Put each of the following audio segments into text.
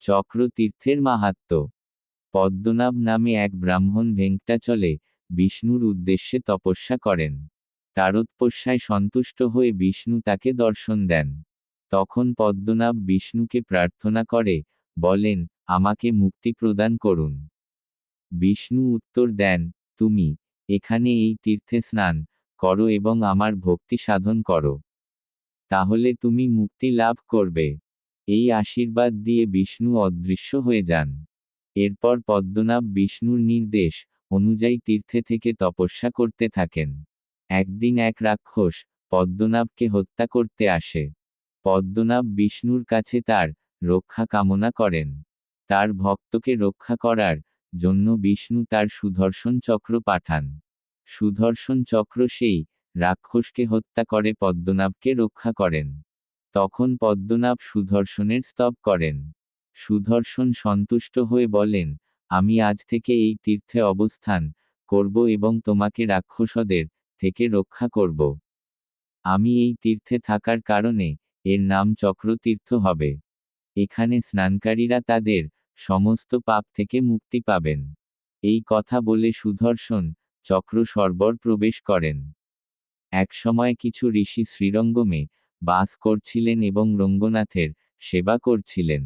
চক্রতীর্থের মাহাত্ম্য। পদ্মনাভ নামে এক ব্রাহ্মণ ভেঙ্কটাচলে বিষ্ণুর উদ্দেশ্যে তপস্যা করেন। তার তপস্যায় সন্তুষ্ট হয়ে বিষ্ণু তাকে দর্শন দেন। তখন পদ্মনাভ বিষ্ণুকে প্রার্থনা করে, বলেন, আমাকে মুক্তি প্রদান করুন। বিষ্ণু উত্তর দেন, তুমি এখানে এই তীর্থে স্নান করো এবং আমার ভক্তি সাধন করো। তাহলে তুমি মুক্তি লাভ করবে। এই আশীর্বাদ দিয়ে বিষ্ণু অদৃশ্য হয়ে যান। এরপর পদ্মনাভ বিষ্ণুর নির্দেশ অনুযায়ী তীর্থে থেকে তপস্যা করতে থাকেন। একদিন এক রাক্ষস পদ্মনাভকে হত্যা করতে আসে। পদ্মনাভ বিষ্ণুর কাছে তার রক্ষা কামনা করেন। তার ভক্তকে রক্ষা করার জন্য বিষ্ণু তার সুদর্শন চক্র পাঠান। সুদর্শন চক্র সেই রাক্ষসকে হত্যা করে পদ্মনাভকে রক্ষা করেন। তখন পদ্মনাভ সুদর্শনের স্তব করেন। সুদর্শন সন্তুষ্ট হয়ে বলেন, আমি আজ থেকে এই তীর্থে অবস্থান করব এবং তোমাকে রাক্ষসদের থেকে রক্ষা করব। আমি এই তীর্থে থাকার কারণে এর নাম চক্রতীর্থ হবে। এখানে স্নানকারীরা তাদের সমস্ত পাপ থেকে মুক্তি পাবেন। এই কথা বলে সুদর্শন চক্র সরোবর প্রবেশ করেন। একসময় কিছু ঋষি শ্রীরঙ্গমে বাস করছিলেন এবং রঙ্গনাথের সেবা করছিলেন।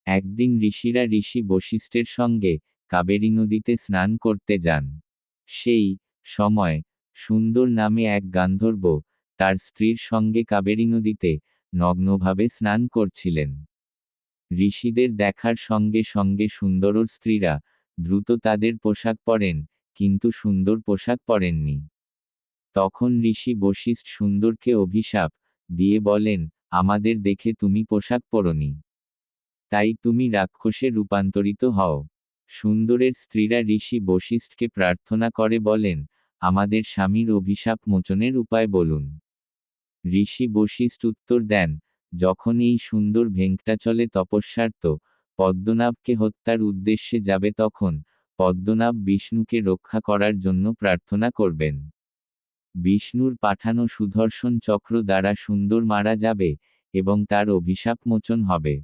একদিন ঋষিরা ঋষি বশিষ্ঠের সঙ্গে কাবেরী নদীতে স্নান করতে যান। সেই সময় সুন্দর নামে এক গান্ধর্ব তার স্ত্রীর সঙ্গে কাবেরী নদীতে নগ্নভাবে স্নান করছিলেন। ঋষিদের দেখার সঙ্গে সঙ্গে সুন্দরর স্ত্রীরা দ্রুত তাদের পোশাক পরেন, কিন্তু সুন্দর পোশাক পরেননি। তখন ঋষি বশিষ্ঠ সুন্দরকে অভিশাপ দিয়ে বলেন, আমাদের দেখে তুমি পোশাক পরনি, তাই তুমি রাক্ষসে রূপান্তরিত হও। সুন্দরের স্ত্রীরা ঋষি বশিষ্ঠকে প্রার্থনা করে বলেন, আমাদের স্বামীর অভিশাপ মোচনের উপায় বলুন। ঋষি বশিষ্ঠ উত্তর দেন, যখন এই সুন্দর ভেঙ্কটাচলে তপস্যার্থ পদ্মনাভকে হত্যার উদ্দেশ্যে যাবে তখন পদ্মনাভ বিষ্ণুকে রক্ষা করার জন্য প্রার্থনা করবেন। বিষ্ণুর পাঠানো সুদর্শন চক্র দ্বারা সুন্দর মারা যাবে এবং তার অভিশাপ মোচন হবে।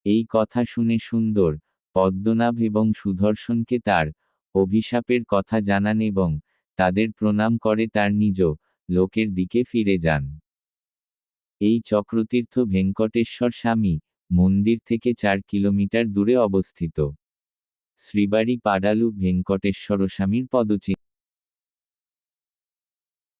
এই কথা শুনে সুন্দর পদ্মনাভ এবং সুদর্শনকে তার অভিশাপের কথা জানান এবং তাদের প্রণাম করে তার নিজ লোকের দিকে ফিরে যান। এই চক্রতীর্থ ভেঙ্কটেশ্বর স্বামী মন্দির থেকে 4 কিলোমিটার দূরে অবস্থিত। শ্রীবাড়ি পাডালু ভেঙ্কটেশ্বর স্বামীর পদচিহ্ন।